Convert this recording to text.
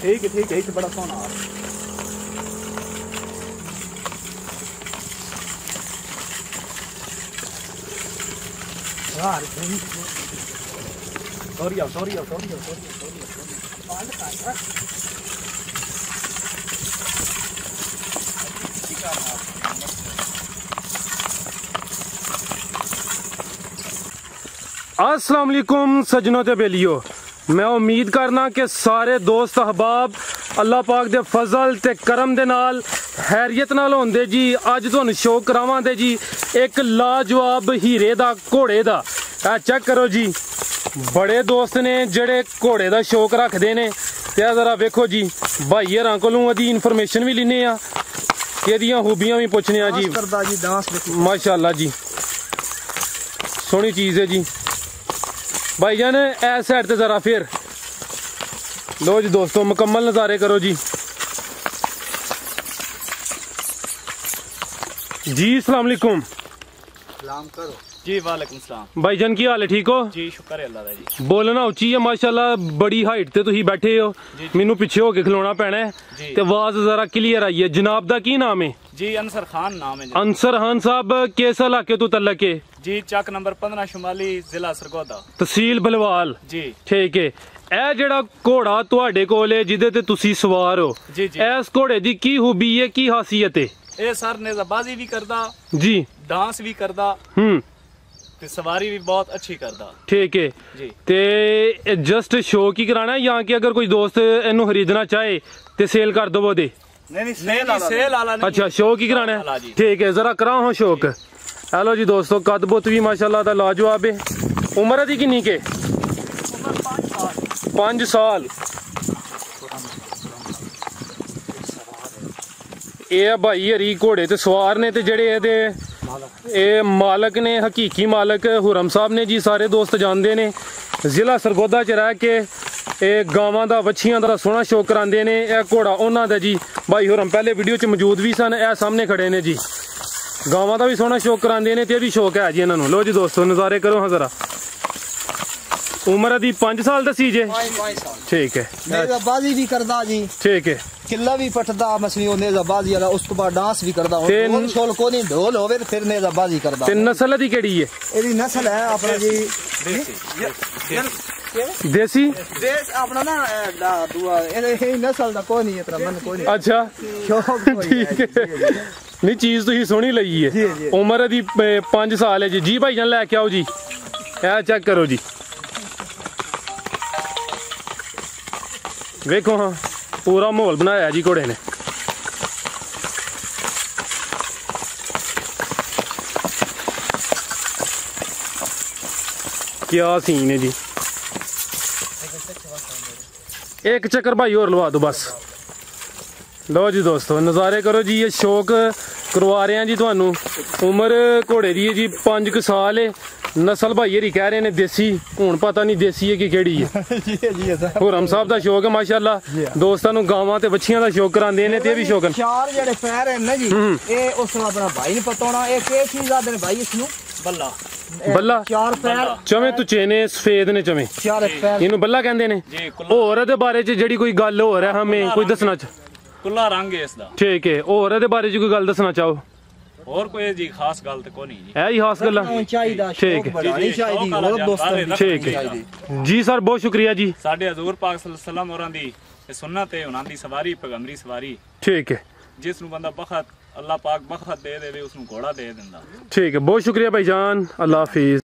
ठीक है इस बड़ा सोना यार सॉरी अस्सलाम वालेकुम सजनों ते बेलियो। मैं उम्मीद करना कि सारे दोस्त अहबाब अल्लाह पाक दे फजल ते करम दे नाल हैरियत नाल होंदे जी। अज तुहानू शौक करावांदे जी एक लाजवाब हीरे दा घोड़े दा। चेक करो जी, बड़े दोस्त ने जेड़े घोड़े दा शौक रखदे ने ते जरा वेखो जी भाई हरां कोलों अदी इन्फॉर्मेशन भी लिने आ, एदियां खूबियां भी पुछने आ जी। माशाअल्लाह जी, सोहनी चीज है जी। भाईजान ऐ साइड ते जरा फिर लो जी दोस्तों, मुकम्मल नज़ारे करो जी। जी अस्सलाम वालेकुम। सलाम करो जी। वालेकुम सलाम। भाईजान की हाल है, ठीक हो जी? शुक्र है अल्लाह दा जी। बोलना उच्ची है माशाल्लाह, बड़ी हाइट ते तुसी बैठे हो, मैनू पिछे होके खलोना पैना है ते आवाज जरा क्लियर आई है। जनाब दा की नाम है? जी अंसर खान नाम है। अंसर खान साहब किस इलाके तो तलक है? जी चक नंबर 15 शुमाली जिला सरगोदा तहसील बलवाल जी। ठीक है। ए जेड़ा घोड़ा तुहाडे कोल है जिदे ते तुसी सवार हो, इस घोड़े दी की खूबी है, की खासियत है? ए सर नेज़ाबाजी भी करदा जी, डांस भी करदा ते सवारी भी बहुत अच्छी करदा। ठीक है जी। ते जस्ट शौक ही कराना है या कि अगर कोई दोस्त इनू खरीदना चाहे ते सेल कर दो दे? नहीं सेल वाला नहीं। अच्छा शौक ही कराना है, ठीक है। जरा कराओ शौक। हेलो जी दोस्तों, कद बुत भी माशाल्लाह दा लाजवाब है। उम्र दी किन्नी के? 5 साल। ये भाई हरी घोड़े ते सवार ने ते जेड़े ए मालक ने, हकीकी मालक हुरम साहब ने जी। सारे दोस्त जानते ने जिला सरगोदा च रह के गावां दा वछियां दा सोहना शौक करांदे ने। यह घोड़ा उन्हां दा जी। भाई हुरम पहले वीडियो च मौजूद भी सन, ए सामने खड़े ने जी। गावां दा भी सोहना शौक करांदे ने ते भी शौक है जी इन्हां नूं। लो जी दोस्तों नज़ारे करो हाँ जरा। उम्र दी 5 साल दसी जे? ठीक है। नेज़ाबाजी भी करदा जी। ठीक है। किला भी पटदा मसली ओ नेज़ाबाजी वाला, उस तो बाद डांस भी करदा। ढोल शोल कोनी, ढोल होवे ते फिर नेज़ाबाजी करदा। ते नस्ल दी केड़ी है? एदी नस्ल है अपना जी देसी। देश अपना ना दुआ ए नस्ल दा कोनी इतना मन कोनी। अच्छा ठीक है। नहीं चीज तुसी सोहनी लई है। उम्र दी 5 साल है जी। जी भाईजान लेके आओ जी, ए चेक करो जी। वेखो हाँ पूरा माहौल बनाया जी घोड़े ने। क्या सीन है जी। एक चक्कर भाई और लवा दो बस। लो जी दोस्तों नज़ारे करो जी, ये शौक करवा रहे हैं जी थानू। उम्र घोड़े दी है जी 5 साल है। नस्ल भाई हरी कह रहे ने देसी, हुण पता नहीं देसी है कि केड़ी है। हुरम साहब दा शौक है माशाल्लाह। दोस्तां नू गावां ते बच्चियां दा शौक करांदे ने ते भी शौक। चार जेड़े पैर है ना जी, ए उस अपना भाई नहीं पता होना ए के चीज आदे ने भाई इसनु बल्ला। बल्ला 4 पैर चवे तुचे ने, सफेद ने चवे, 4 पैर इनू बल्ला कहंदे ने। होर दे बारे च जेड़ी कोई गल होर है हमें कोई दसना कुल्ला रंग है इसदा। ठीक है। होर दे बारे च कोई गल दसना चाहो? और कोई जी खास गल ते कोनी जी। है ही खास गल्ला। ठीक है ठीक है जी सर, बहुत शुक्रिया जी। साडे हजूर पाक सल्लल्लाहु अलैहि वसल्लम होरां दी सुन्नत है, उन्हां दी सवारी पैगंबरी सवारी। ठीक है। जिस नूं बंदा बखत अल्लाह पाक बखत दे देवे उसनूं घोड़ा दे दिंदा। ठीक है, बहुत शुक्रिया भाईजान, अल्लाह हाफिज।